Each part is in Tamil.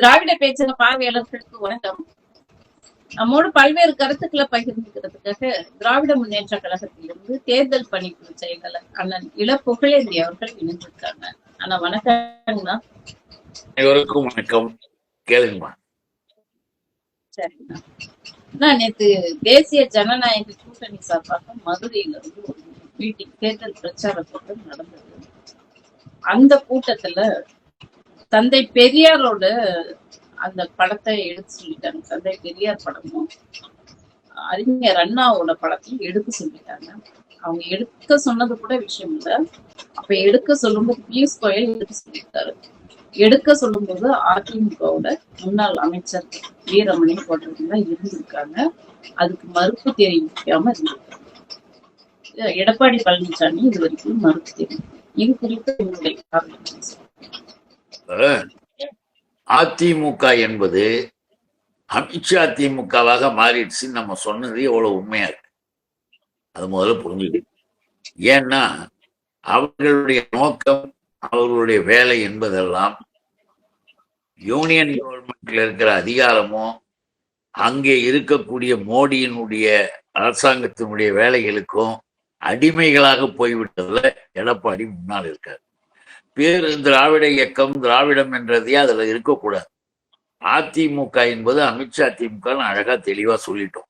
திராவிட பேச்சக பார்வையாளர்களுக்கு வணக்கம். நம்மோடு பல்வேறு கருத்துக்களை பகிர்ந்துக்கிறதுக்காக திராவிட முன்னேற்ற கழகத்திலிருந்து தேர்தல் பணிக்குழு செயலாளர் அண்ணன் புகழேந்தி அவர்கள் இணைந்திருக்காங்க. அண்ணா வணக்கம்ண்ணா. அனைவருக்கும் வணக்கம். கேளுங்கம்மா. சரிங்கண்ணா. நான் நேற்று தேசிய ஜனநாயக கூட்டணி சார்பாக மதுரையில இருந்து ஒரு மீட்டிங் தேர்தல் பிரச்சார கூட்டம் நடந்தது. அந்த கூட்டத்துல தந்தை பெரியாரோட அந்த படத்தை எடுத்து சொல்லிட்டாங்க. தந்தை பெரியார் படமும் அறிஞர் அண்ணாவோட படத்தையும் எடுக்க சொல்லிட்டாங்க. அவங்க எடுக்க சொன்னது கூட விஷயம் இல்ல. அப்ப எடுக்க சொல்லும்போது பியூஷ் கோயல் எடுக்க சொல்லியிருக்காரு. எடுக்க சொல்லும் போது அதிமுகவோட முன்னாள் அமைச்சர் வீரமணி போன்றவங்க இருந்திருக்காங்க. அதுக்கு மறுப்பு தெரிவிக்காம இருந்திருக்காங்க. எடப்பாடி பழனிசாமி இது வரைக்கும் மறுப்பு தெரிவிக்கும். இது குறித்து உங்களுடைய அதிமுக என்பது அமித்ஷா திமுகவாக மாறிடுச்சுன்னு நம்ம சொன்னது எவ்வளவு உண்மையா இருக்கு, அது முதல்ல புரிஞ்சுது. ஏன்னா அவர்களுடைய நோக்கம், அவர்களுடைய வேலை என்பதெல்லாம் யூனியன் கவர்மெண்ட்ல இருக்கிற அதிகாரமும் அங்கே இருக்கக்கூடிய மோடியினுடைய அரசாங்கத்தினுடைய வேலைகளுக்கும் அடிமைகளாக போய்விட்டதுல எடப்பாடி முன்னால் இருக்காரு. பேரு திராவிட இயக்கம், திராவிடம் என்றதே அதுல இருக்கக்கூடாது. அதிமுக என்பது அமித்ஷா திமுக அழகா தெளிவா சொல்லிட்டோம்.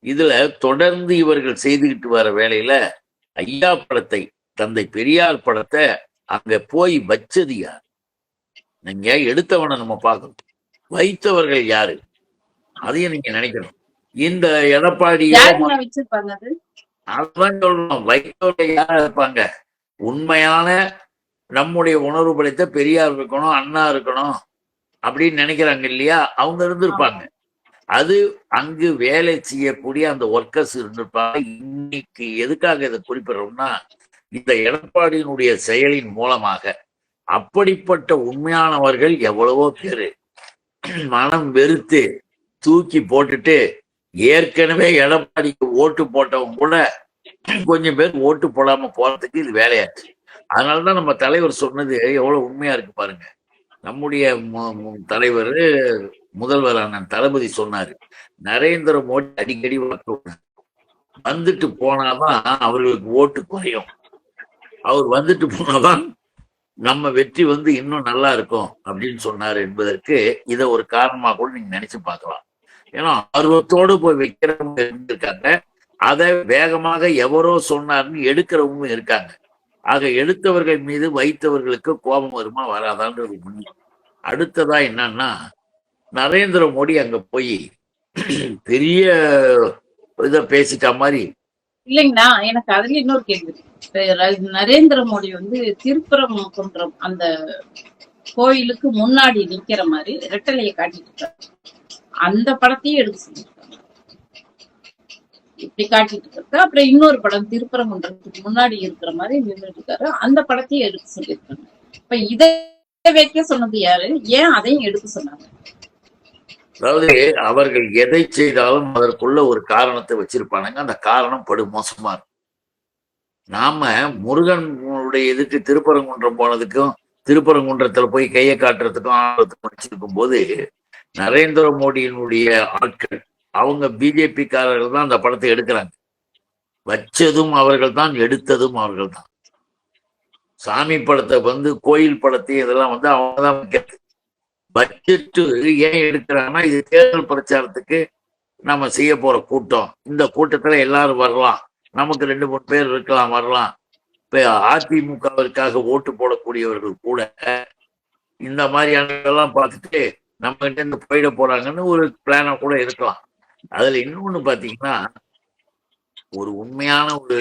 இதுல தொடர்ந்து இவர்கள் செய்துகிட்டு வர வேலையில ஐயா படத்தை, தந்தை பெரியார் படத்தை அங்க போய் வச்சது யார்? நீங்க எடுத்தவனை நம்ம பார்க்கணும், வைத்தவர்கள் யாரு அதையும் நீங்க நினைக்கணும். இந்த எடப்பாடி அதான் சொல்லணும், வைத்தவர்கள் யாரா இருப்பாங்க? உண்மையான நம்முடைய உணர்வு படைத்த பெரியார் இருக்கணும், அண்ணா இருக்கணும் அப்படின்னு நினைக்கிறாங்க இல்லையா? அவங்க இருந்திருப்பாங்க. அது அங்கு வேலை செய்யக்கூடிய அந்த ஒர்க்கர்ஸ் இருந்திருப்பாங்க. இன்னைக்கு எதுக்காக இதை குறிப்பிடுறோம்னா, இந்த எடப்பாடியினுடைய செயலின் மூலமாக அப்படிப்பட்ட உண்மையானவர்கள் எவ்வளவோ பேரு மனம் வெறுத்து தூக்கி போட்டுட்டு, ஏற்கனவே எடப்பாடிக்கு ஓட்டு போட்டவங்க கூட கொஞ்சம் பேர் ஓட்டு போடாம போறதுக்கு இது வேலையாச்சு. அதனாலதான் நம்ம தலைவர் சொன்னது எவ்வளவு உண்மையா இருக்கு பாருங்க. நம்முடைய தலைவர் முதல்வரான தளபதி சொன்னாரு, நரேந்திர மோடி அடிக்கடி வந்துட்டு போனாதான் அவர்களுக்கு ஓட்டு குறையும், அவர் வந்துட்டு போனாதான் நம்ம வெற்றி இன்னும் நல்லா இருக்கும் அப்படின்னு சொன்னாரு என்பதற்கு இதை ஒரு காரணமா கூட நீங்க நினைச்சு பார்க்கலாம். ஏன்னா ஆர்வத்தோடு போய் வைக்கிறவங்க இருந்திருக்காங்க, அதை வேகமாக எவரோ சொன்னாருன்னு எடுக்கிறவங்க இருக்காங்க. ஆக எடுத்தவர்கள் மீது வைத்தவர்களுக்கு கோபம் வருமா வராதான்றது உண்மை. அடுத்ததா என்னன்னா, நரேந்திர மோடி அங்க போய் பெரிய இத பேசிட்ட மாதிரி இல்லைங்கண்ணா. எனக்கு அதுல இன்னொரு கேள்வி. நரேந்திர மோடி திருப்பரங்குன்றம் அந்த கோயிலுக்கு முன்னாடி நிக்கிற மாதிரி ரெட்டலையை காட்டிட்டு இருக்காரு. அந்த படத்தையும் எடுக்க சொல்லியிருக்காங்க. இப்படி காட்டிட்டு இருக்க, அப்புறம் இன்னொரு படம் திருப்பரங்குன்றத்துக்கு முன்னாடி இருக்கிற மாதிரி நின்றுட்டு இருக்காரு. அந்த படத்தையும் எடுக்க சொல்லியிருக்காங்க. இப்ப இதை வைக்க சொன்னது யாரு? ஏன் அதையும் எடுக்க சொன்னாங்க? அதாவது அவர்கள் எதை செய்தாலும் அதற்குள்ள ஒரு காரணத்தை வச்சிருப்பானுங்க. அந்த காரணம் படு மோசமா இருக்கும். நாம முருகனுடைய இதுக்கு திருப்பரங்குன்றம் போனதுக்கும் திருப்பரங்குன்றத்துல போய் கையை காட்டுறதுக்கும் ஆர்வத்துக்கும் வச்சிருக்கும் போது, நரேந்திர மோடியினுடைய ஆட்கள், அவங்க பிஜேபி காரர்கள் தான் அந்த படத்தை எடுக்கிறாங்க. வச்சதும் அவர்கள் தான், எடுத்ததும் அவர்கள் தான். சாமி படத்தை கோயில் படத்தை இதெல்லாம் அவங்க தான் வைக்கிறது. பட்ஜெட்டு ஏன் எடுக்கிறாங்கன்னா, இது தேர்தல் பிரச்சாரத்துக்கு நம்ம செய்ய போற கூட்டம், இந்த கூட்டத்துல எல்லாரும் வரலாம், நமக்கு 2-3 பேர் இருக்கலாம், வரலாம். இப்ப அதிமுகவிற்காக ஓட்டு போடக்கூடியவர்கள் கூட இந்த மாதிரியானதெல்லாம் பார்த்துட்டு நம்ம கிட்ட இருந்து போயிட போறாங்கன்னு ஒரு பிளான கூட இருக்கலாம். அதுல இன்னொன்னு பாத்தீங்கன்னா, ஒரு உண்மையான ஒரு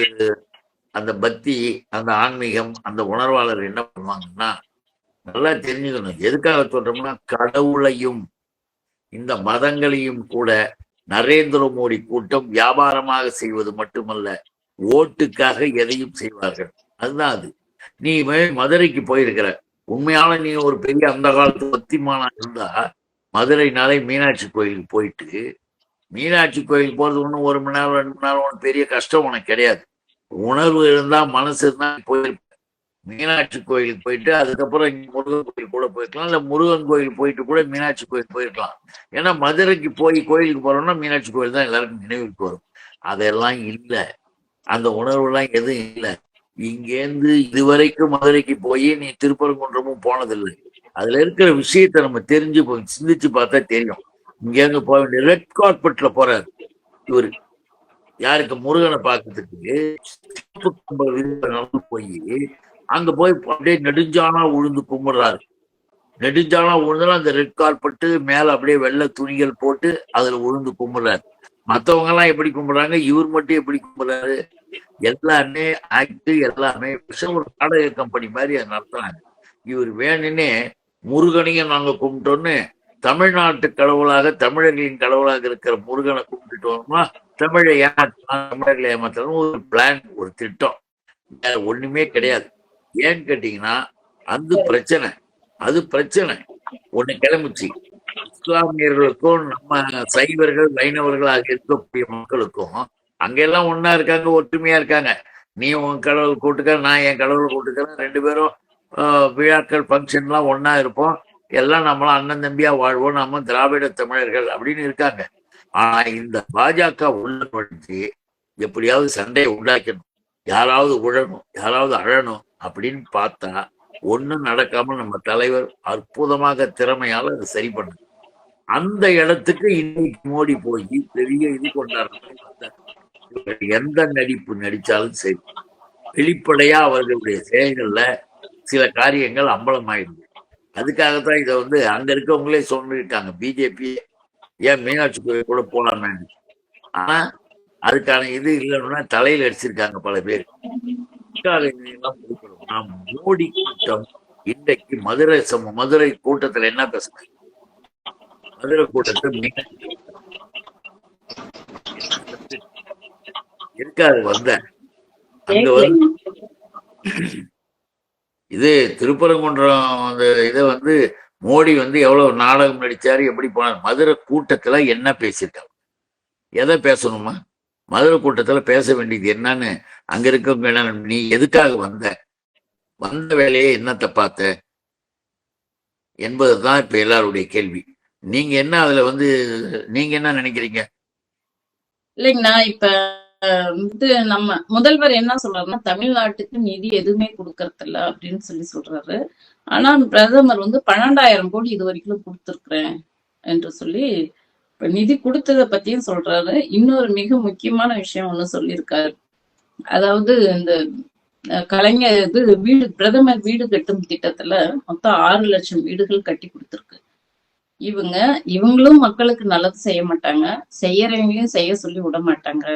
அந்த பக்தி, அந்த ஆன்மீகம், அந்த உணர்வாளர் என்ன பண்ணுவாங்கன்னா, நல்லா தெரிஞ்சுக்கணும். எதுக்காக சொல்றோம்னா, கடவுளையும் இந்த மதங்களையும் கூட நரேந்திர மோடி கூட்டம் வியாபாரமாக செய்வது மட்டுமல்ல, ஓட்டுக்காக எதையும் செய்வார்கள். அதுதான் அது. நீ மதுரைக்கு போயிருக்கிற, உண்மையான நீ ஒரு பெரிய அந்த காலத்து பக்திமானா இருந்தா மதுரைனாலே மீனாட்சி கோயில் போயிட்டு, மீனாட்சி கோயில் போறது ஒன்றும் 1 மணி நேரம் 2 மணி நேரம் பெரிய கஷ்டம் உனக்கு கிடையாது. உணர்வு இருந்தா, மனசு இருந்தா போயிருப்ப. மீனாட்சி கோயிலுக்கு போயிட்டு அதுக்கப்புறம் இங்க முருகன் கோயில் கூட போயிருக்கலாம், இல்ல முருகன் கோயில் போயிட்டு கூட மீனாட்சி கோயில் போயிருக்கலாம். ஏன்னா மதுரைக்கு போய் கோயிலுக்கு போறோம்னா மீனாட்சி கோயில் தான் எல்லாருக்கும் நினைவுக்கு வரும். அதெல்லாம் இல்ல, அந்த உணர்வுலாம் எதுவும் இல்ல. இங்கேருந்து இதுவரைக்கும் மதுரைக்கு போய் நீ திருப்பரங்குன்றமும் போனதில்லை. அதுல இருக்கிற விஷயத்த நம்ம தெரிஞ்சு போய் சிந்திச்சு பார்த்தா தெரியும். இங்க இருந்து போக வேண்டிய ரெட் கார்பெட்ல போறாரு இவரு. யாருக்கு? முருகனை பார்க்கறதுக்கு நடந்து போய் அங்க போய் அப்படியே நெடுஞ்சானா உழுந்து கும்பிடுறாரு. நெடுஞ்சானா உழுந்தா அந்த ரெட் கார்பெட்டு மேல அப்படியே வெள்ளை துணிகள் போட்டு அதுல உழுந்து கும்பிடுறாரு. மத்தவங்க எல்லாம் எப்படி கும்பிடுறாங்க, இவர் மட்டும் எப்படி கும்பிடுறாரு? எல்லாமே ஆக்ட், எல்லாமே ஒரு நாடக கம்பெனி மாதிரி அதை நடத்துறாங்க. இவர் வேணுன்னே முருகனையும் நாங்க கும்பிட்டோன்னு தமிழ்நாட்டு கடவுளாக, தமிழர்களின் கடவுளாக இருக்கிற முருகனை கும்பிட்டுட்டு வரோமா, தமிழை ஏமாற்றலாம், தமிழர்களை ஏமாற்றலாம் ஒரு பிளான், ஒரு திட்டம். வேற ஒண்ணுமே கிடையாது. ஏன்னு கேட்டீங்கன்னா அது பிரச்சனை ஒண்ணு கிளம்பிச்சு. இஸ்லாமியர்களுக்கும் நம்ம சைவர்கள் வைணவர்களாக இருக்கக்கூடிய மக்களுக்கும் அங்கெல்லாம் ஒன்னா இருக்காங்க, ஒற்றுமையா இருக்காங்க. நீ உன் கடவுள் கூட்டுக்க, நான் என் கடவுள் கூட்டுக்கிறேன், 2 பேரும் விழாக்கள் ஃபங்க்ஷன்லாம் ஒன்னா இருப்போம், எல்லாம் நம்மளாம் அண்ணன் தம்பியா வாழ்வோம், நம்ம திராவிட தமிழர்கள் அப்படின்னு இருக்காங்க. ஆனா இந்த பாஜக உள்ள நுழைஞ்சு எப்படியாவது சண்டையை உண்டாக்கணும், யாராவது உழணும், யாராவது அழணும் அப்படின்னு பார்த்தா ஒண்ணும் நடக்காம நம்ம தலைவர் அற்புதமாக திறமையால அதை சரி பண்ண அந்த இடத்துக்கு இன்னைக்கு மோடி போய் பெரிய இது கொண்டாடுறாங்க. எந்த நடிப்பு நடிச்சாலும் சரி, வெளிப்படையா அவர்களுடைய செயல்கள்ல சில காரியங்கள் அம்பலமாயிடுது. அதுக்காகத்தான் இதை வந்து அங்க இருக்கவங்களே சொல்லிருக்காங்க, பிஜேபி ஏன் மீனாட்சி கோயில் கூட போலாமே. ஆனா அதுக்கான இது இல்லைன்னா தலையில அடிச்சிருக்காங்க பல பேர். மோடி கூட்டம் இன்றைக்கு மதுரை கூட்டத்துல என்ன பேசுறாங்க? மதுரை கூட்டத்தில் இருக்காது வந்த அங்க வந்து இது திருப்பரங்குன்றம் அந்த இதை வந்து மோடி வந்து எவ்வளவு நாடகம் நடிச்சாரு, எப்படி போனார்? மதுரை கூட்டத்துல என்ன பேசியிருக்காங்க? எதை பேசணுமா? மதுரை கூட்டத்துல பேச வேண்டியது என்னன்னு அங்க இருக்கவங்க என்ன, நீ எதுக்காக வந்த வேலையை என்னத்தை பார்த்த என்பதுதான் இப்ப எல்லாருடைய கேள்வி. நீங்க என்ன அதுல வந்து நீங்க என்ன நினைக்கிறீங்க? இல்லைங்கண்ணா, இப்ப இது நம்ம முதல்வர் என்ன சொல்றாருன்னா, தமிழ்நாட்டுக்கு நிதி எதுவுமே கொடுக்கறது இல்ல அப்படின்னு சொல்றாரு. ஆனா பிரதமர் வந்து 12,000 கோடி இது வரைக்கும் கொடுத்திருக்கிறேன் என்று சொல்லி நிதி கொடுத்ததை பத்தியும் சொல்றாரு. இன்னொரு மிக முக்கியமான விஷயம் ஒண்ணு சொல்லியிருக்காரு. அதாவது இந்த கலைஞர் இது பிரதமர் வீடு கட்டும் திட்டத்துல மொத்தம் 6 லட்சம் வீடுகள் கட்டி கொடுத்திருக்கு. இவங்களும் மக்களுக்கு நல்லது செய்ய மாட்டாங்க, செய்யறவங்களையும் செய்ய சொல்லி விட மாட்டாங்க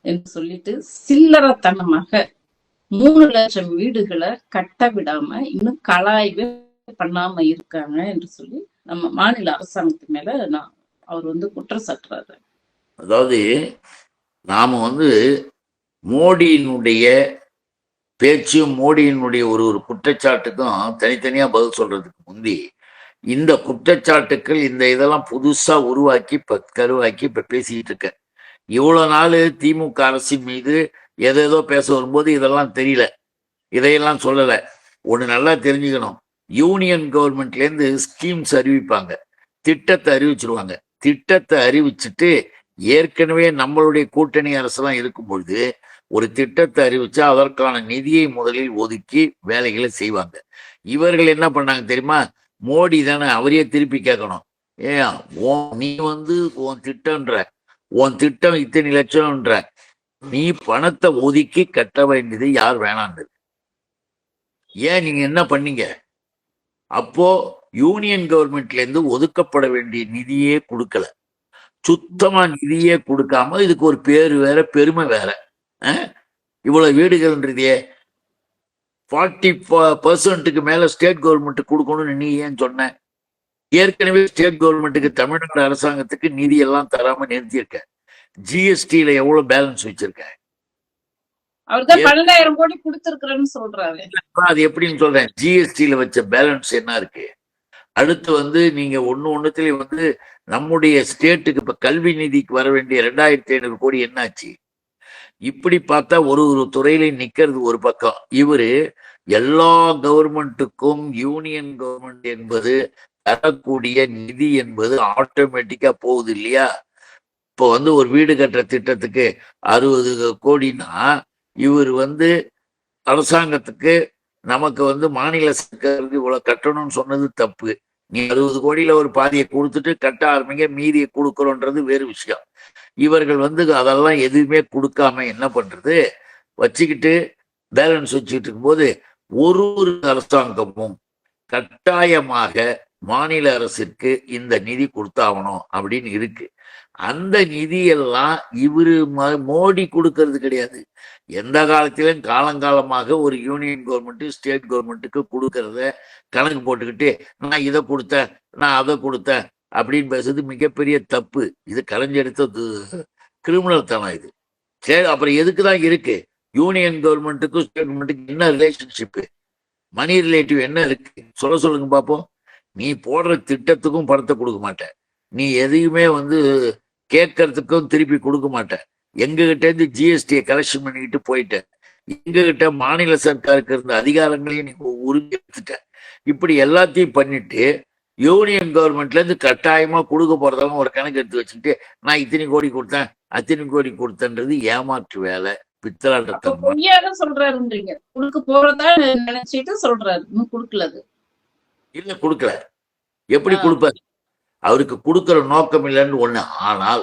என்று சொல்லிட்டு சில்லறத்தனமாக 3 லட்சம் வீடுகளை கட்ட விடாம இன்னும் கலாய்வு பண்ணாம இருக்காங்க என்று சொல்லி நம்ம மாநில அரசாங்கத்து மேல அவர் வந்து குற்றம் சாட்டுறாரு. அதாவது நாம வந்து மோடியினுடைய பேச்சு, மோடியினுடைய ஒரு குற்றச்சாட்டுக்கும் தனித்தனியா பதில் சொல்றதுக்கு முந்தி இந்த குற்றச்சாட்டுக்கள் இந்த இதெல்லாம் புதுசா உருவாக்கி கருவாக்கி இப்ப பேசிட்டு இருக்க. இவ்வளவு நாள் திமுக அரசின் மீது ஏதேதோ பேச வரும்போது இதெல்லாம் தெரியல, இதையெல்லாம் சொல்லல. ஒண்ணு நல்லா தெரிஞ்சுக்கணும், யூனியன் கவர்மெண்ட்ல இருந்து ஸ்கீம்ஸ் அறிவிப்பாங்க, திட்டத்தை அறிவிச்சிருவாங்க. திட்டத்தை அறிவிச்சுட்டு ஏற்கனவே நம்மளுடைய கூட்டணி அரசுலாம் இருக்கும் பொழுது ஒரு திட்டத்தை அறிவிச்சா அதற்கான நிதியை முதலில் ஒதுக்கி வேலைகளை செய்வாங்க. இவர்கள் என்ன பண்ணாங்க தெரியுமா? மோடி தானே, அவரையே திருப்பி கேட்கணும், நீ வந்து உன் திட்டம் இத்தனை லட்சம்ன்ற, நீ பணத்தை ஒதுக்கி கட்ட வேண்டியது யார் வேணான்றது, ஏன் நீங்க என்ன பண்ணீங்க? அப்போ யூனியன் கவர்மெண்ட்ல இருந்து ஒதுக்கப்பட வேண்டிய நிதியே கொடுக்கல, சுத்தமா நிதியே கொடுக்காம இதுக்கு ஒரு பேரு வேற பெருமை வேற. இவ்வளவு வீடுகள்ன்றதே 40% மேல ஸ்டேட் கவர்மெண்ட் கொடுக்கணும்னு நீ ஏன் சொன்ன? ஏற்கனவே ஸ்டேட் கவர்மெண்ட்டுக்கு தமிழ்நாடு அரசாங்கத்துக்கு நிதி எல்லாம் தராம நிறுத்தியிருக்க. ஜிஎஸ்டியில எவ்வளவு பேலன்ஸ் வச்சிருக்க? அவர்தான் 12,000 கோடி கொடுத்திருக்கிறேன்னு சொல்றாரு. அது எப்படின்னு சொல்றேன், ஜிஎஸ்டியில வச்ச பேலன்ஸ் என்ன இருக்கு? அடுத்து வந்து நீங்க ஒண்ணுத்துலயும் வந்து நம்முடைய ஸ்டேட்டுக்கு இப்ப கல்வி நிதிக்கு வர வேண்டிய 2,500 கோடி என்னாச்சு? இப்படி பார்த்தா ஒரு துறையில நிக்கிறது ஒரு பக்கம். இவரு எல்லா கவர்மெண்ட்டுக்கும் யூனியன் கவர்மெண்ட் என்பது தரக்கூடிய நிதி என்பது ஆட்டோமேட்டிக்கா போகுது இல்லையா? இப்போ ஒரு வீடு கட்டுற திட்டத்துக்கு 60 கோடினா இவர் அரசாங்கத்துக்கு நமக்கு மாநில சர்க்காருக்கு இவ்வளவு கட்டணும்னு சொன்னது தப்பு. நீ 60 கோடியில ஒரு பாதியை கொடுத்துட்டு கட்ட ஆரம்பிங்க, மீதியை கொடுக்கறோன்றது வேறு விஷயம். இவர்கள் அதெல்லாம் எதுவுமே கொடுக்காம என்ன பண்றது, வச்சுக்கிட்டு பேலன்ஸ் வச்சுக்கிட்டு இருக்கும்போது ஒரு அரசாங்கமும் கட்டாயமாக மாநில அரசிற்கு இந்த நிதி கொடுத்தாகணும் அப்படின்னு இருக்கு. அந்த நிதியெல்லாம் இவரு மோடி கொடுக்கறது கிடையாது. எந்த காலத்திலும் காலங்காலமாக ஒரு யூனியன் கவர்மெண்ட் ஸ்டேட் கவர்மெண்ட்டுக்கு கொடுக்கறத கணக்கு போட்டுக்கிட்டு நான் இதை கொடுத்தேன் நான் அதை கொடுத்தேன் அப்படின்னு பேசுறது மிகப்பெரிய தப்பு. இது கலைஞ்செடுத்த கிரிமினல் தனம் இது. சரி, அப்புறம் எதுக்குதான் இருக்கு? யூனியன் கவர்மெண்ட்டுக்கும் ஸ்டேட் கவர்மெண்ட்டுக்கு என்ன ரிலேஷன்ஷிப்பு, மணி ரிலேட்டிவ் என்ன இருக்கு சொல்லுங்க பார்ப்போம். நீ போடுற திட்டத்துக்கும் பணத்தை கொடுக்க மாட்டேன், நீ எதையுமே கேட்கறதுக்கும் திருப்பி கொடுக்க மாட்டேன். எங்ககிட்ட இருந்து ஜிஎஸ்டியை கலெக்ஷன் பண்ணிக்கிட்டு போயிட்டேன், எங்ககிட்ட மாநில சர்க்காருக்கு இருந்த அதிகாரங்களையும் நீ உரிமை எடுத்துட்ட. இப்படி எல்லாத்தையும் பண்ணிட்டு யூனியன் கவர்மெண்ட்ல இருந்து கட்டாயமா கொடுக்க போறதெல்லாம் ஒரு கணக்கு எடுத்து வச்சுக்கிட்டு நான் இத்தனை கோடி கொடுத்தேன் அத்தனை கோடி கொடுத்தேன்றது ஏமாற்று வேலை, பித்தலாட்டத்தன்மை. சொல்றாருன்றீங்க, கொடுக்க போறதா நினைச்சிட்டு சொல்றாரு, இன்னும் கொடுக்கல. இல்ல கொடுக்கல, எப்படி கொடுப்பாரு? அவருக்கு கொடுக்கிற நோக்கம் இல்லைன்னு ஒண்ணு. ஆனால்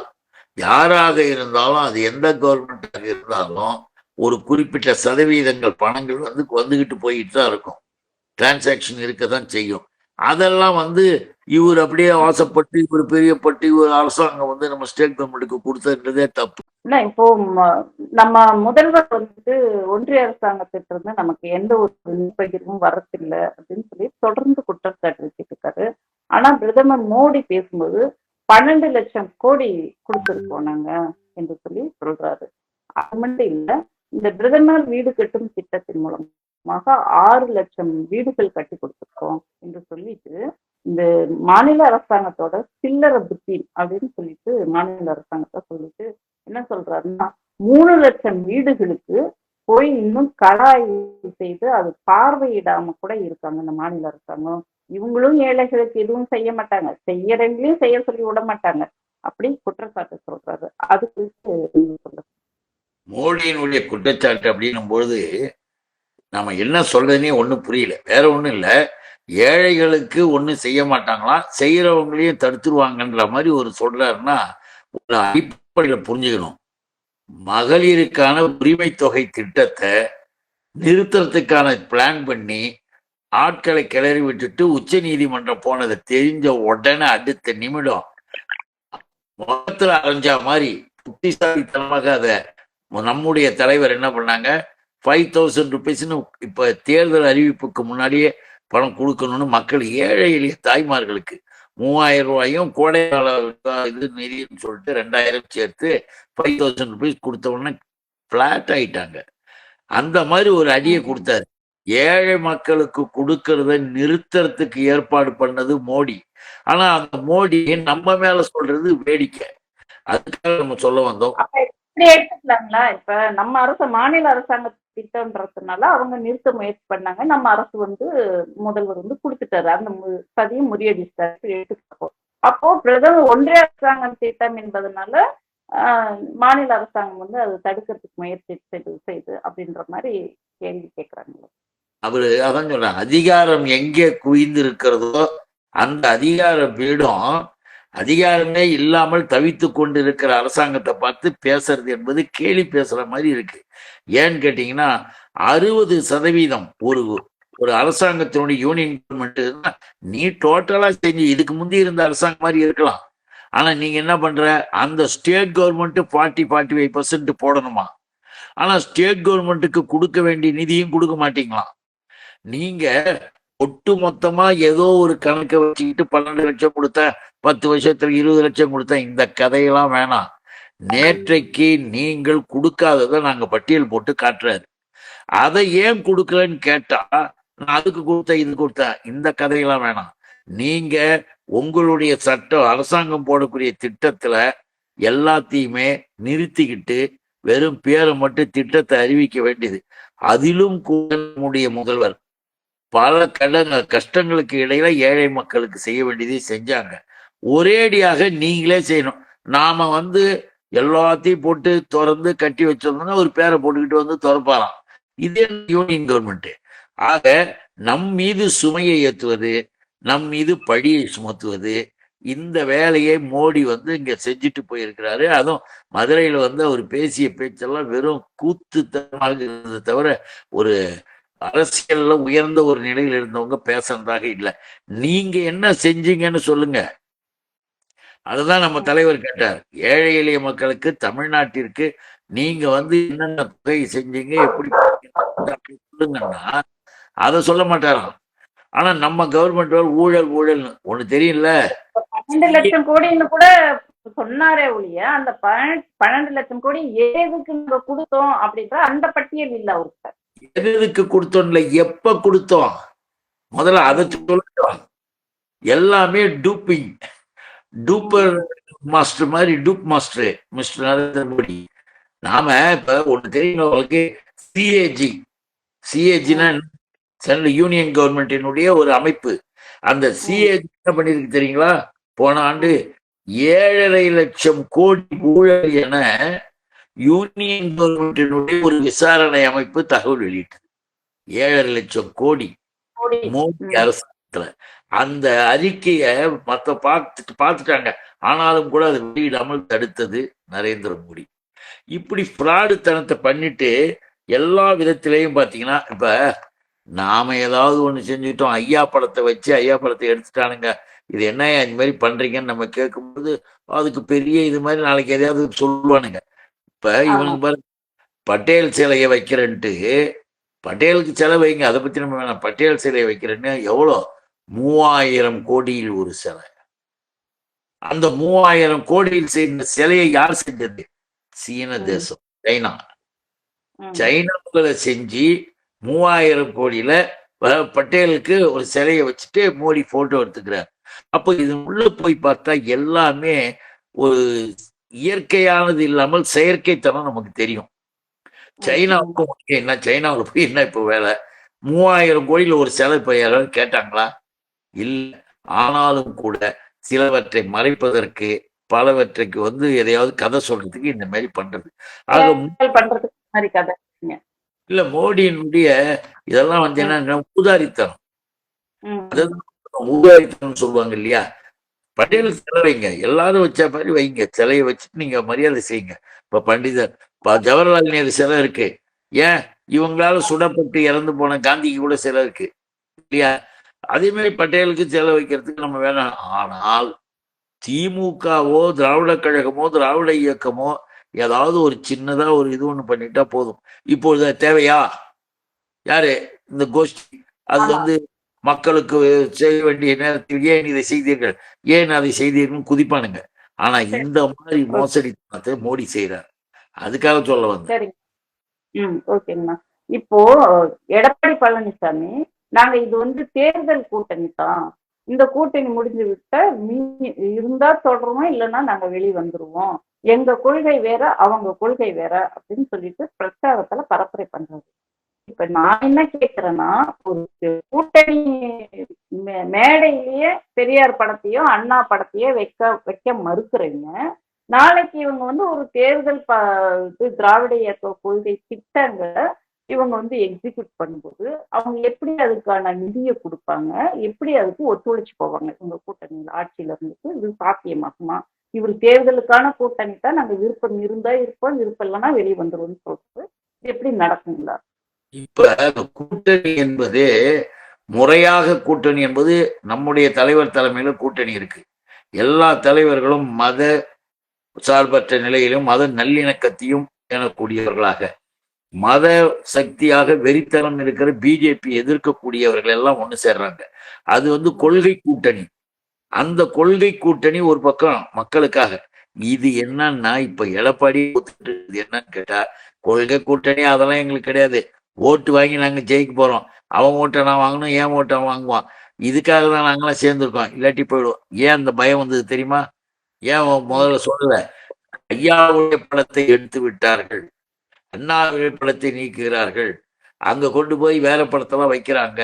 யாராக இருந்தாலும் அது எந்த கவர்மெண்டாக இருந்தாலும் ஒரு குறிப்பிட்ட சதவீதங்கள் பணங்கள் வந்துகிட்டு போயிட்டு தான் இருக்கும், டிரான்சாக்ஷன் இருக்கதான் செய்யும். அதெல்லாம் இவர் அப்படியே ஆசைப்பட்டு இவர் பெரியப்பட்டு இவர் அரசாங்கம் நம்ம ஸ்டேட் கவர்மெண்ட்டுக்கு கொடுத்ததுன்றதே தப்பு. இப்போ நம்ம முதல்வர் ஒன்றிய அரசாங்கத்திட்ட இருந்து நமக்கு எந்த ஒரு பகிர்வும் வரதில்லை அப்படின்னு சொல்லி தொடர்ந்து குற்றச்சாட்டு வச்சுட்டு இருக்காரு. ஆனா பிரதமர் மோடி பேசும்போது 12 லட்சம் கோடி கொடுத்திருக்கோம் நாங்க என்று சொல்லி சொல்றாரு. அது மட்டும் இல்ல, இந்த பிரதமர் வீடு கட்டும் திட்டத்தின் மூலமாக 6 லட்சம் வீடுகள் கட்டி கொடுத்திருக்கோம் என்று சொல்லிட்டு இந்த மாநில அரசாங்கத்தோட சில்லறை புத்தி அப்படின்னு சொல்லிட்டு மாநில அரசாங்கத்தை சொல்லிட்டு என்ன சொல்றாருன்னா 3 லட்சம் வீடுகளுக்கு போய் இன்னும் கடாய்வு செய்து அது பார்வையிடாம கூட இருக்காங்க இந்த மாநில அரசாங்கம். இவங்களும் ஏழைகளுக்கு எதுவும் செய்ய மாட்டாங்க, செய்யறவங்களையும் செய்ய சொல்லி விட மாட்டாங்க அப்படி குற்றச்சாட்டு சொல்றாரு. அது குறித்து மோடியினுடைய குற்றச்சாட்டு அப்படின்னும் பொழுது நம்ம என்ன சொல்றதுன்னே ஒன்றும் புரியல. வேற ஒன்றும் இல்லை, ஏழைகளுக்கு ஒன்றும் செய்ய மாட்டாங்களாம், செய்யறவங்களையும் தடுத்துருவாங்கன்ற மாதிரி ஒரு சொல்றாருன்னா ஒரு அடிப்படையில் புரிஞ்சுக்கணும். மகளிருக்கான உரிமை தொகை திட்டத்தை நிறுத்துறதுக்கான பிளான் பண்ணி ஆட்களை கிளறி விட்டுட்டு உச்ச நீதிமன்றம் போனதை தெரிஞ்ச உடனே அடுத்த நிமிடம் முகத்துல அரைஞ்சா மாதிரி புத்திசாலித்தனமாக அதை நம்முடைய தலைவர் என்ன பண்ணாங்க, 5000 ருபீஸ்ன்னு இப்ப தேர்தல் அறிவிப்புக்கு முன்னாடியே பணம் கொடுக்கணும்னு மக்கள் ஏழை எளிய தாய்மார்களுக்கு 3000 ரூபாயும் கோடைக்கால இது நிதின்னு சொல்லிட்டு 2000 சேர்த்து 5000 ருபீஸ் கொடுத்த உடனே பிளாட் ஆயிட்டாங்க. அந்த மாதிரி ஒரு அடியை கொடுத்தாரு. ஏழை மக்களுக்கு கொடுக்கறத நிறுத்துறதுக்கு ஏற்பாடு பண்ணது மோடி. ஆனா அந்த மோடி நம்ம மேல சொல்றது வேடிக்கை. அதுக்காக நம்ம சொல்ல வந்தோம். எடுத்துக்கலாங்களா? இப்ப நம்ம அரசு மாநில அரசாங்க திட்டம்ன்றதுனால அவங்க நிறுத்த முயற்சி பண்ணாங்க, நம்ம அரசு முதல்வர் கொடுத்துட்டாரு, அந்த சதியும் முறியடிச்சாரு எடுத்துக்கப்போ. அப்போ பிரதமர் ஒன்றிய அரசாங்கம் திட்டம் என்பதனால மாநில அரசாங்கம் அது தடுக்கிறதுக்கு முயற்சி செய்து அப்படின்ற மாதிரி கேள்வி கேட்கிறாங்க. அவரு அதான் சொல்றாங்க, அதிகாரம் எங்கே குவிந்து இருக்கிறதோ அந்த அதிகார பீடம் அதிகாரமே இல்லாமல் தவித்து கொண்டு இருக்கிற அரசாங்கத்தை பார்த்து பேசுறது என்பது கேலி பேசுற மாதிரி இருக்கு. ஏன்னு கேட்டீங்கன்னா 60% ஒரு அரசாங்கத்தினுடைய யூனியன் கவர்மெண்ட் நீ டோட்டலா செஞ்சு இதுக்கு முந்தி இருந்த அரசாங்கம் மாதிரி இருக்கலாம். ஆனா நீங்க என்ன பண்ற, அந்த ஸ்டேட் கவர்மெண்ட் 45% போடணுமா, ஆனா ஸ்டேட் கவர்மெண்ட்டுக்கு கொடுக்க வேண்டிய நிதியும் கொடுக்க மாட்டீங்களாம். நீங்க ஒட்டு மொத்தமா ஏதோ ஒரு கணக்கை வச்சுக்கிட்டு 12 லட்சம் கொடுத்தேன், 10 வருஷத்துல 20 லட்சம் கொடுத்தேன், இந்த கதையெல்லாம் வேணாம். நேற்றைக்கு நீங்கள் கொடுக்காததை நாங்க பட்டியல் போட்டு காட்டுறாரு. அதை ஏன் கொடுக்கலன்னு கேட்டா நான் அதுக்கு கொடுத்தேன் இது கொடுத்தேன், இந்த கதையெல்லாம் வேணாம். நீங்க உங்களுடைய சட்டம் அரசாங்கம் போடக்கூடிய திட்டத்துல எல்லாத்தையுமே நிறுத்திக்கிட்டு வெறும் பேரை மட்டும் திட்டத்தை அறிவிக்க வேண்டியது. அதிலும் கூட நம்முடைய முதல்வர் பல கஷ்டங்களுக்கு இடையில ஏழை மக்களுக்கு செய்ய வேண்டியதை செஞ்சாங்க. ஒரேடியாக நீங்களே செய்யணும். நாம எல்லாத்தையும் போட்டு திறந்து கட்டி வச்சிருந்தோம்னா ஒரு பேரை போட்டுக்கிட்டு திறப்பாராம். இதே யூனியன் கவர்மெண்ட். ஆக நம் மீது சுமையை ஏற்றுவது, நம் மீது பழியை சுமத்துவது, இந்த வேலையை மோடி இங்க செஞ்சுட்டு போயிருக்கிறாரு. அதுவும் மதுரையில அவர் பேசிய பேச்செல்லாம் வெறும் கூத்துத்தனமாக இருந்ததை தவிர ஒரு அரசியல்ல உயர்ந்த ஒரு நிலையில் இருந்தவங்க பேசுறதாக இல்லை. நீங்க என்ன செஞ்சீங்கன்னு சொல்லுங்க. அதுதான் நம்ம தலைவர் கேட்டார். ஏழை எளிய மக்களுக்கு, தமிழ்நாட்டிற்கு நீங்க என்னென்ன தொகை செஞ்சீங்க, எப்படி சொல்லுங்கன்னா அதை சொல்ல மாட்டாராம். ஆனா நம்ம கவர்மெண்ட் ஊழல் ஊழல்னு ஒண்ணு தெரியல. 12 லட்சம் கோடின்னு கூட சொன்னாரே ஒழிய அந்த 12 லட்சம் கோடி எதுக்கு நம்ம கொடுத்தோம் அப்படின்ற அந்த பட்டியல் இல்ல அவருக்கு. எதுக்கு கொடுத்தோம்ல, எப்ப கொடுத்தோம் முதல்ல அதை சொல்லட்டும். எல்லாமே டூப்பிங், டூப்பர் மாஸ்டர் மாதிரி dupe master mister Narendra Modi. நாம இப்ப ஒண்ணு தெரியும் உங்களுக்கு, சிஏஜினா சென்ட்ரல் யூனியன் கவர்மெண்டினுடைய ஒரு அமைப்பு. அந்த சிஏஜி என்ன பண்ணிருக்கு தெரியுங்களா? போன ஆண்டு 7.5 லட்சம் கோடி ஊழல் என யூனியன் கவர்மெண்டினுடைய ஒரு விசாரணை அமைப்பு தகவல் வெளியிட்டது. 7.5 லட்சம் கோடி மோடி அரசாங்கத்துல. அந்த அறிக்கையை பார்த்துட்டாங்க. ஆனாலும் கூட அதை வெளியிடாமல் தடுத்தது நரேந்திர மோடி. இப்படி ஃப்ராடுத்தனத்தை பண்ணிட்டு எல்லா விதத்திலையும் பாத்தீங்கன்னா, இப்ப நாம ஏதாவது ஒண்ணு செஞ்சுட்டோம், ஐயா படத்தை வச்சு ஐயா படத்தை எடுத்துட்டானுங்க, இது என்ன இந்த மாதிரி பண்றீங்கன்னு நம்ம கேட்கும்போது அதுக்கு பெரிய இது மாதிரி நாளைக்கு எதையாவது சொல்லுவானுங்க. இப்ப இவனுக்கு பாரு, பட்டேல் சிலையை வைக்கிறேன்ட்டு, பட்டேலுக்கு செலவு வைங்க, அதை பத்தி நம்ம வேணாம். பட்டேல் சிலையை வைக்கிறேன்னு எவ்வளோ? 3000 கோடியில் ஒரு சிலை. அந்த 3000 கோடியில் செய்த சிலையை யார் செஞ்சது? சீன தேசம், சைனா. சைனாவுல செஞ்சு 3000 கோடியில பட்டேலுக்கு ஒரு சிலையை வச்சுட்டு மோடி போட்டோ எடுத்துக்கிறார். அப்போ இது உள்ள போய் பார்த்தா எல்லாமே ஒரு இயற்கையானது இல்லாமல் செயற்கைத்தனம் நமக்கு தெரியும். சைனாவுக்கும் என்ன, சைனாவில் போய் என்ன இப்போ வேலை? 3000 கோடியில ஒரு சிலை இப்ப யாராவது கேட்டாங்களா? இல்லை. ஆனாலும் கூட சிலவற்றை மறைப்பதற்கு, பலவற்றைக்கு எதையாவது கதை சொல்றதுக்கு இந்த மாதிரி பண்றது. இல்ல, மோடியினுடைய இதெல்லாம் என்ன ஊதாரித்தனம். ஊதாரித்தனம் சொல்லுவாங்க இல்லையா? பட்டேல் சிலை வைங்க, எல்லாரும் வச்ச மாதிரி வைங்க, சிலையை வச்சுட்டு நீங்க மரியாதை செய்யுங்க. இப்ப பண்டிதர் ஜவஹர்லால் நேரு சிலை இருக்கு. ஏன்? இவங்களால சுடப்பட்டு இறந்து போன காந்திக்கு கூட சிலை இருக்கு இல்லையா? அதே மாதிரி பட்டேலுக்கு சிலை வைக்கிறதுக்கு நம்ம வேணாம். ஆனால் திமுகவோ திராவிட கழகமோ திராவிட இயக்கமோ ஏதாவது ஒரு சின்னதா ஒரு இது ஒண்ணு பண்ணிட்டா போதும். இப்பொழுது தேவையா? யாரு இந்த கோஷ்டி? அது மக்களுக்கு செய்ய வேண்டிய நேரத்தில் ஏன் இதை செய்தீர்கள், ஏன் அதை செய்தீர்கள் குதிப்பானுங்க. ஆனா இந்த மாதிரி மோசடி மோடி செய்யறாரு. அதுக்காக சொல்ல வந்தேன். ஓகேங்கண்ணா. இப்போ எடப்பாடி பழனிசாமி, நாங்க இது தேர்தல் கூட்டணி தான், இந்த கூட்டணி முடிஞ்சு விட்ட இருந்தா சொல்றோம், இல்லைன்னா நாங்க வெளியே வந்துருவோம், எங்க கொள்கை வேற அவங்க கொள்கை வேற அப்படின்னு சொல்லிட்டு பிரச்சாரத்துல பரப்புரை பண்றது. இப்ப நான் என்ன கேக்குறேன்னா, ஒரு கூட்டணி மேடையிலேயே பெரியார் படத்தையோ அண்ணா படத்தையோ வைக்க மறுக்கிறீங்க. நாளைக்கு இவங்க ஒரு தேர்தல் திராவிட இயக்க கொள்கை திட்டங்களை இவங்க எக்ஸிக்யூட் பண்ணும்போது அவங்க எப்படி அதுக்கான நிதியை கொடுப்பாங்க, எப்படி அதுக்கு ஒத்துழைச்சு போவாங்க? இவங்க கூட்டணியில் ஆட்சியில இருந்துட்டு இது சாத்தியமாகுமா? இவர் தேர்தலுக்கான கூட்டணி தான், நாங்க விருப்பம் இருந்தா இருப்போம், விருப்பம் இல்லைன்னா வெளியே வந்துருவோம்னு சொல்றது எப்படி நடக்குங்களா? இப்ப கூட்டணி என்பது முறையாக கூட்டணி என்பது நம்முடைய தலைவர் தலைமையில கூட்டணி இருக்கு. எல்லா தலைவர்களும் மத சார்பற்ற நிலையிலும் மத நல்லிணக்கத்தையும் எனக்கூடியவர்களாக, மத சக்தியாக வெறித்தனம் இருக்கிற பிஜேபி எதிர்க்கக்கூடியவர்கள் எல்லாம் ஒண்ணு சேர்றாங்க. அது கொள்கை கூட்டணி. அந்த கொள்கை கூட்டணி ஒரு பக்கம் மக்களுக்காக. இது என்னன்னா, இப்ப எடப்பாடி என்னன்னு கேட்டா, கொள்கை கூட்டணி அதெல்லாம் எங்களுக்கு கிடையாது, ஓட்டு வாங்கி நாங்க ஜெயிக்க போறோம், அவன் ஓட்டை நான் வாங்கணும், ஏன் ஓட்டை வாங்குவான், இதுக்காக தான் நாங்களாம் சேர்ந்துருக்கோம், இல்லாட்டி போயிடுவோம். ஏன் அந்த பயம் வந்தது தெரியுமா? ஏன் முதல்ல சொல்லல? ஐயாவுடைய படத்தை எடுத்து விட்டார்கள், அண்ணாவுடைய படத்தை நீக்குகிறார்கள், அங்க கொண்டு போய் வேற படத்தெல்லாம் வைக்கிறாங்க.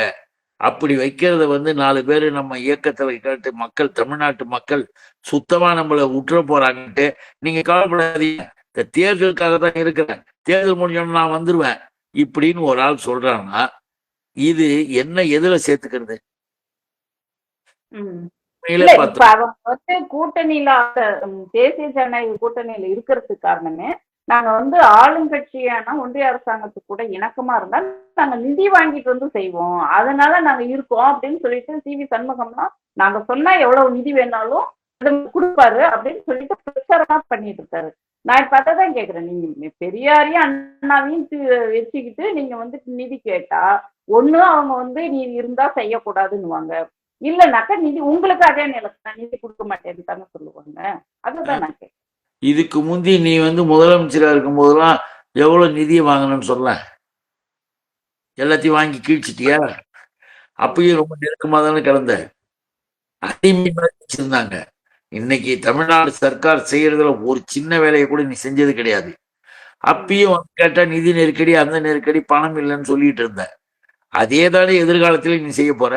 அப்படி வைக்கிறத வந்து 4 பேர் நம்ம இயக்கத்துல கேட்டு மக்கள், தமிழ்நாட்டு மக்கள் சுத்தமா நம்மள உற்ற போறாங்கன்ட்டு நீங்க கவலைப்படாதீங்க, இந்த தேர்தலுக்காக தான் இருக்கிறேன், தேர்தல் முடிஞ்சோன்னு நான் வந்துருவேன் இப்படின்னு ஒரு ஆள் சொல்றாங்கன்னா இது என்ன எதுல சேர்த்துக்கிறது? ம். உண்மையிலே இல்ல இப்ப பார்த்தோம் அவங்க வந்து கூட்டணியில தேசிய ஜனநாயக கூட்டணியில இருக்கிறதுக்கு காரணமே நாங்க வந்து ஆளுங்கட்சியான ஒன்றிய அரசாங்கத்துக்கு கூட இணக்கமா இருந்தா நாங்க நிதி வாங்கிட்டு வந்து செய்வோம், அதனால நாங்க இருக்கோம் அப்படின்னு சொல்லிட்டு சி.வி. சண்முகம்னா நாங்க சொன்னா எவ்வளவு நிதி வேணாலும் அதை கொடுப்பாரு அப்படின்னு சொல்லிட்டு பிரச்சாரமா பண்ணிட்டு இருக்காரு. நான் இப்ப அதான் கேக்குறேன், நீங்க பெரியாரையும் அண்ணாவையும் வச்சுக்கிட்டு நீங்க வந்து நிதி கேட்டா ஒண்ணு அவங்க வந்து நீ இருந்தா செய்யக்கூடாதுன்னுவாங்க, இல்லனாக்கா நிதி உங்களுக்கு அதே நிலத்தை நிதி கொடுக்க மாட்டேன்னு தானே சொல்லுவாங்க. அதுதான் நான் கேட்கிறேன். இதுக்கு முந்தி நீ வந்து முதலமைச்சரா இருக்கும் போதெல்லாம் எவ்வளவு நிதியை வாங்கணும்னு சொல்ல, எல்லாத்தையும் வாங்கி கீழ்ச்சிட்டியா? அப்பயும் ரொம்ப நெருக்கமா தானே கிடந்த, அடிமை வச்சிருந்தாங்க. இன்னைக்கு தமிழ்நாடு சர்க்கார் செய்யறதுல ஒரு சின்ன வேலையை கூட நீ செஞ்சது கிடையாது. அப்பயும் வந்து கேட்டா நிதி நெருக்கடி, அந்த நெருக்கடி, பணம் இல்லைன்னு சொல்லிட்டு இருந்த. அதே தானே எதிர்காலத்துல நீ செய்ய போற.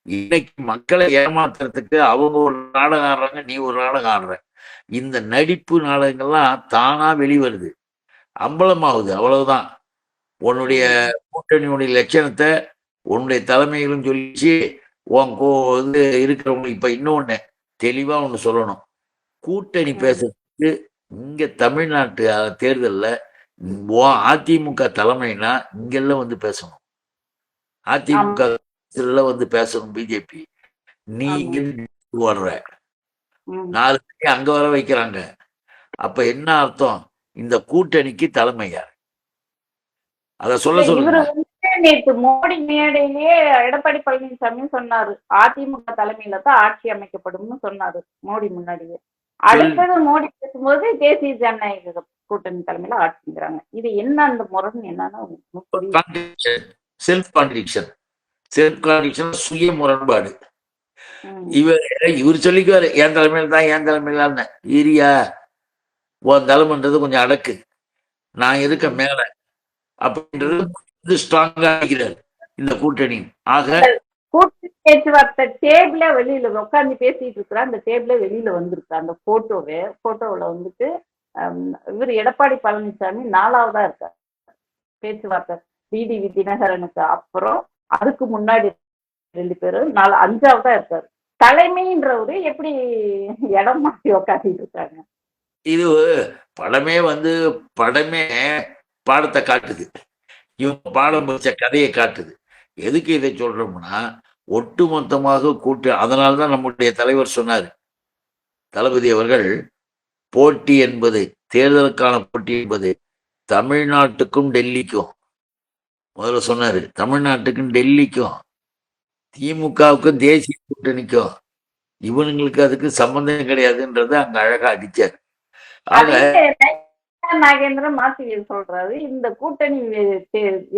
இன்னைக்கு மக்களை ஏமாத்துறதுக்கு அவங்க ஒரு நாடகம் ஆடுறாங்க, நீ ஒரு நாடகம் ஆடுற. இந்த நடிப்பு நாடகங்கள்லாம் தானா வெளிவருது, அம்பலமாகுது, அவ்வளவுதான். உன்னுடைய கூட்டணியுடைய லட்சணத்தை உன்னுடைய தலைமைகளும் சொல்லிச்சு. உன் வந்து இருக்கிறவங்க இப்ப இன்னொன்னு தெளிவா ஒண்ணு சொல்லணும், கூட்டணி பேசுறதுக்கு இங்க தமிழ்நாட்டு தேர்தல்ல அதிமுக தலைமைனா இங்கெல்லாம் வந்து பேசணும், அதிமுக வந்து பேசணும். பிஜேபி நீ இங்க வர்ற 4 பேர் அங்க வர வைக்கிறாங்க. அப்ப என்ன அர்த்தம்? இந்த கூட்டணிக்கு தலைமை யார்? அத சொல்ல சொல்லுங்க. நேற்று மோடி மேடையிலேயே எடப்பாடி பழனிசாமி சொன்னாரு, அதிமுக தலைமையில தான் ஆட்சி அமைக்கப்படும்னு சொன்னாரு மோடி முன்னாடியே. அடுத்தது மோடி பேசும்போது தேசிய ஜனநாயக கூட்டணி தலைமையில ஆட்சிங்கிறாங்க. இது என்ன அந்த முரண் என்னன்னா செல்ஃப் கான்ட்ரடிக்ஷன், சுய முரண்பாடு. இவர் சொல்லிக்குவாரு என் தலைமையில தான், என் தலைமையில ஈரியா உன் தலைமைன்றது கொஞ்சம் அடக்கு, நான் இருக்க மேல அப்படின்றது ஸ்ட்ராங்கா இருக்கிறார் இந்த கூட்டணி. ஆக கூட்டணி பேச்சுவார்த்தை டேபிள வெளியில உட்காந்து பேசிட்டு இருக்கிற அந்த டேபிள வெளியில வந்திருக்கு அந்த போட்டோவுல வந்துட்டு இவர் எடப்பாடி பழனிசாமி 4ஆவதா இருக்கார் பேச்சுவார்த்தை. டிடிவி தினகரனுக்கு அப்புறம் அதுக்கு முன்னாடி 2 பேரும் 5ஆவதா இருக்காரு. தலைமைன்றவரு எப்படி இடம் மாற்றி உட்காந்துட்டு இருக்காங்க? இது படமே பாடத்தை காட்டுது, இவங்க பாடம் வச்ச கதையை காட்டுது. எதுக்கு இதை சொல்றோம்னா ஒட்டுமொத்தமாக அதனால்தான் நம்முடைய தலைவர் சொன்னார், தளபதி அவர்கள், போட்டி என்பது, தேர்தலுக்கான போட்டி என்பது தமிழ்நாட்டுக்கும் டெல்லிக்கும், முதல்ல சொன்னாரு, தமிழ்நாட்டுக்கும் டெல்லிக்கும் திமுகவுக்கும் தேசிய கூட்டணிக்கும் இவனுங்களுக்கு அதுக்கு சம்பந்தம் கிடையாதுன்றத அங்க அழகா அடிச்சாரு. நாகேந்திரன் மாத்தி சொல்றாரு, இந்த கூட்டணி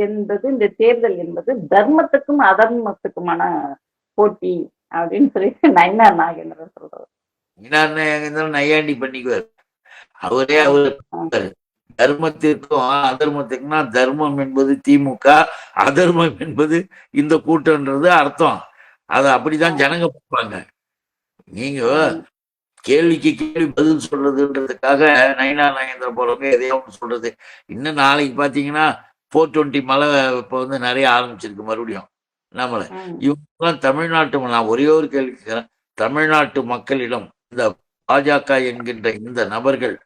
என்பது, இந்த தேர்தல் என்பது தர்மத்துக்கும் அதர்மத்துக்குமான போட்டி அப்படின்னு சொல்லிட்டு நயினார் நாகேந்திரன் சொல்றாரு. நயினார் நாகேந்திரன் நையாண்டி பண்ணிக்குவார் அவரே. அவரு தர்மத்திற்கும் அதர்மத்திற்கும்னா தர்மம் என்பது திமுக, அதர்மம் என்பது இந்த கூட்டம்ன்றது அர்த்தம். அதை அப்படிதான் ஜனங்க பார்ப்பாங்க. நீங்க கேள்விக்கு கேள்வி பதில் சொல்றதுன்றதுக்காக நயினார் நாகேந்திரன் போறவங்க எதையாவது சொல்றது. இன்னும் நாளைக்கு பாத்தீங்கன்னா 420 மழை இப்ப வந்து நிறைய ஆரம்பிச்சிருக்கு மறுபடியும் நம்மள. இவங்கெல்லாம் தமிழ்நாட்டு, நான் ஒரே ஒரு கேள்வி கேட்கிறேன், தமிழ்நாட்டு மக்களிடம் இந்த பாஜக என்கின்ற இந்த நபர்கள்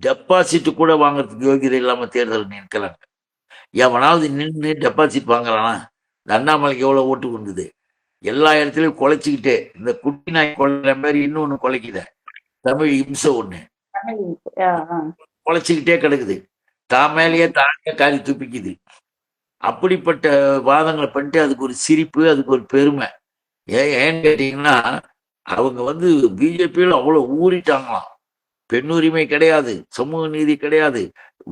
டெபாசிட் கூட வாங்குறதுக்கு யோகியதை இல்லாம தேர்தல் நிற்கிறாங்க. எவனாவது நின்று டெபாசிட் வாங்குறானா? இந்த அண்ணாமலைக்கு எவ்வளவு ஓட்டு வந்தது? எல்லா இடத்துலயும் குலைச்சிக்கிட்டே, இந்த குட்டி நாய் கொள்ளைற மாதிரி இன்னொன்னு குலைக்குத, தமிழ் இம்சை ஒண்ணு குலைச்சிக்கிட்டே கிடக்குது, தான் மேலேயே தானே காரி துப்பிக்குது. அப்படிப்பட்ட வாதங்களை பண்ணிட்டு அதுக்கு ஒரு சிரிப்பு, அதுக்கு ஒரு பெருமை. ஏன்னு கேட்டீங்கன்னா அவங்க வந்து பிஜேபியில அவ்வளவு ஊறிட்டாங்களாம். பெண் உரிமை கிடையாது, சமூக நீதி கிடையாது,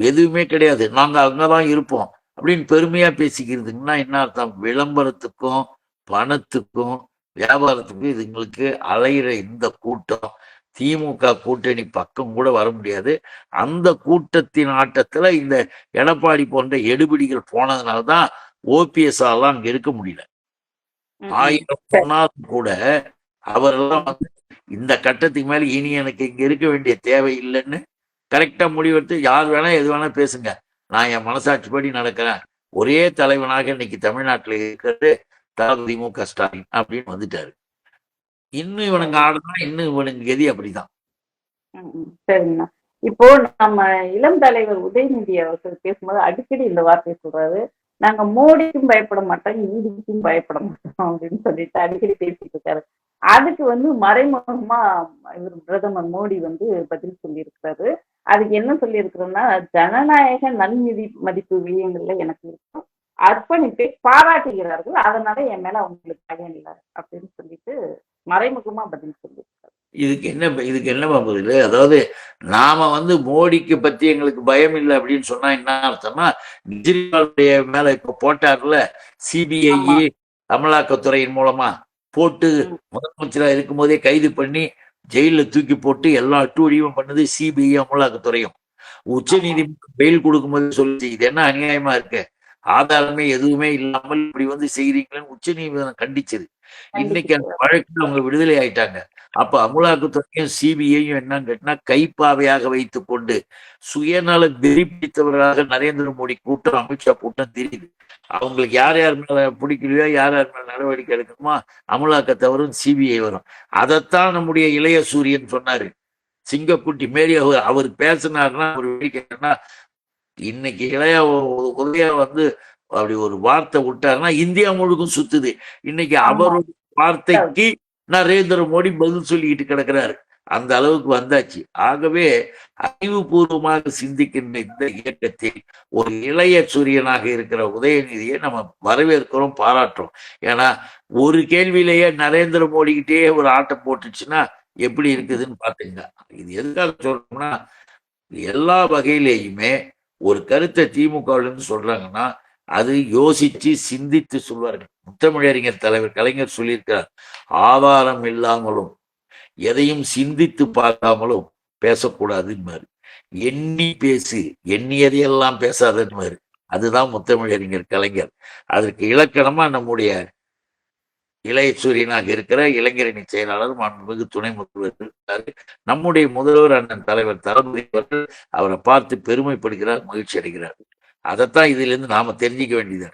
எதுவுமே கிடையாது, நாங்க அங்கதான் இருப்போம் அப்படின்னு பெருமையா பேசிக்கிறதுங்கன்னா என்ன அர்த்தம்? விளம்பரத்துக்கும் பணத்துக்கும் வியாபாரத்துக்கு இதுங்களுக்கு அலையிற இந்த கூட்டம் திமுக கூட்டணி பக்கம் கூட வர முடியாது. அந்த கூட்டத்தின் ஆட்டத்துல இந்த எடப்பாடி போன்ற எடுபிடிகள் போனதுனாலதான் ஓபிஎஸ் ஆலாம் அங்க இருக்க முடியல. ம், ம். 1000 சொன்னாலும் கூட அவரெல்லாம் வந்து இந்த கட்டத்துக்கு மேல இனி எனக்கு இங்க இருக்க வேண்டிய தேவை இல்லைன்னு கரெக்டா முடிவெடுத்து யார் வேணா எது வேணா பேசுங்க, நான் என் மனசாட்சிப்படி நடக்கிறேன், ஒரே தலைவனாக இன்னைக்கு தமிழ்நாட்டுல இருக்கிறது தளபதி மு.க. ஸ்டாலின் அப்படின்னு வந்துட்டாரு. இன்னும் இவனுங்க ஆடுனா இன்னும் இவனுங்க கதி அப்படிதான். ம், ம். சரிங்கண்ணா. இப்போ நம்ம இளம் தலைவர் உதயநிதி அவர்கள் பேசும்போது அடிக்கடி இந்த வார்த்தையை சொல்றாரு, நாங்க மோடிக்கும் பயப்பட மாட்டோம், ஈடிக்கும் பயப்பட மாட்டோம் அப்படின்னு சொல்லிட்டு அடிக்கடி பேசிட்டு இருக்காரு. அதுக்கு வந்து மறைமுகமா இவர் பிரதமர் மோடி வந்து பதில் சொல்லியிருக்கிறாரு. அதுக்கு என்ன சொல்லியிருக்கிறோம்னா, ஜனநாயக மதிப்பு வியங்கள்ல எனக்கு இருக்கும், அர்ப்பணிப்பை பாராட்டுகிறார்கள், அதனால என் மேல அவங்களுக்கு பயம் இல்லை அப்படின்னு சொல்லிட்டு மறைமுகமா பதில் சொல்லியிருக்காரு. இதுக்கு என்னமா பதில்? அதாவது நாம வந்து மோடிக்கு பத்தி எங்களுக்கு பயம் இல்லை அப்படின்னு சொன்னா என்ன அர்த்தம்னா, கெஜ்ரிவாலுடைய மேல இப்ப போட்டார்ல சிபிஐ ஆமா. அமலாக்கத்துறையின் மூலமா போட்டு ம். முதலமைச்சரா இருக்கும் போதே கைது பண்ணி ஜெயில தூக்கி போட்டு எல்லா அட்டூழியமும் பண்ணது சிபிஐ அமலாக்கத்துறையும். உச்ச ஆமா. நீதிமன்றம் பெயில் கொடுக்கும்போது சொல்லுச்சு, இது என்ன அநியாயமா இருக்கு, ஆதாரமே எதுவுமே இல்லாமல் இப்படி வந்து செய்றீங்களேன்னு உச்ச நீதிமன்றம் கண்டிச்சது. இன்னைக்கு அந்த கண்டிப்பா. வழக்குல அவங்க விடுதலை ஆயிட்டாங்க. அப்ப அமலாக்கத்துறையும் சிபிஐயும் என்னன்னு கேட்டா கைப்பாவையாக வைத்துக் கொண்டு சுயநல வெறி பிடித்தவர்களாக நரேந்திர மோடி கூட்டம் அமித்ஷா கூட்டம் தெரியுது. அவங்களுக்கு யார் யார் மேல பிடிக்கலையோ யார் யார் மேல நடவடிக்கை எடுக்கணுமோ அமலாக்கத்தை வரும், சிபிஐ வரும். அதைத்தான் நம்முடைய இளைய சூரியன் சொன்னாரு. சிங்கக்குட்டி மாரி அவர் பேசினாருன்னா ஒரு வேடிக்கைன்னா, இன்னைக்கு இளைய உதயா வந்து அப்படி ஒரு வார்த்தை விட்டாருன்னா இந்தியா முழுக்கும் சுத்துது. இன்னைக்கு ஆமா. அவருடைய வார்த்தைக்கு நரேந்திர மோடி பதில் சொல்லிக்கிட்டு கிடக்கிறாரு. அந்த அளவுக்கு வந்தாச்சு. ஆகவே அறிவுபூர்வமாக சிந்திக்கின்ற இந்த இயக்கத்தில் ஒரு இளைய சூரியனாக இருக்கிற உதயநிதியை நம்ம வரவேற்கிறோம், பாராட்டுறோம். ஏன்னா ஒரு கேள்வியிலேயே நரேந்திர மோடிக்கிட்டே ஒரு ஆட்டம் போட்டுச்சுன்னா எப்படி இருக்குதுன்னு பாத்துங்க. இது எதுக்காக சொல்றோம்னா, எல்லா வகையிலேயுமே ஒரு கருத்தை திமுகவுல இருந்து சொல்றாங்கன்னா அது யோசிச்சு சிந்தித்து சொல்வார்கள். முத்தமிழறிஞர் தலைவர் கலைஞர் சொல்லியிருக்கிறார், ஆதாரம் இல்லாமலும் எதையும் சிந்தித்து பார்க்காமலும் பேசக்கூடாதுன்னு. எண்ணி பேசு, எண்ணியதையெல்லாம் பேசாதன்னு. அதுதான் முத்தமிழறிஞர் கலைஞர். அதற்கு இலக்கணமா நம்முடைய இளைய சூரியனாக இருக்கிற இளைஞரணி செயலாளர் மாண்புமிகு துணை முதல்வர் இருக்காரு. நம்முடைய முதல்வர் அண்ணன் தலைவர் தளபதி அவர்கள் அவரை பார்த்து பெருமைப்படுகிறார், மகிழ்ச்சி அடைகிறார். அதைத்தான் இதுல இருந்து நாம தெரிஞ்சுக்க வேண்டியது.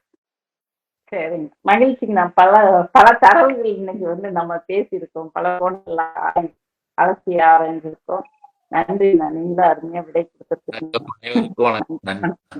சரிங்க, மகிழ்ச்சிங்க. பல பல தரவுகள் இன்னைக்கு வந்து நம்ம பேசியிருக்கோம், பல கோணங்கள் அலசி ஆராய்ஞ்சிருக்கோம். நன்றி. நான் நீங்களும் அருமையா விடை கொடுத்துருக்கீங்க. அனைவருக்கும் நன்றி.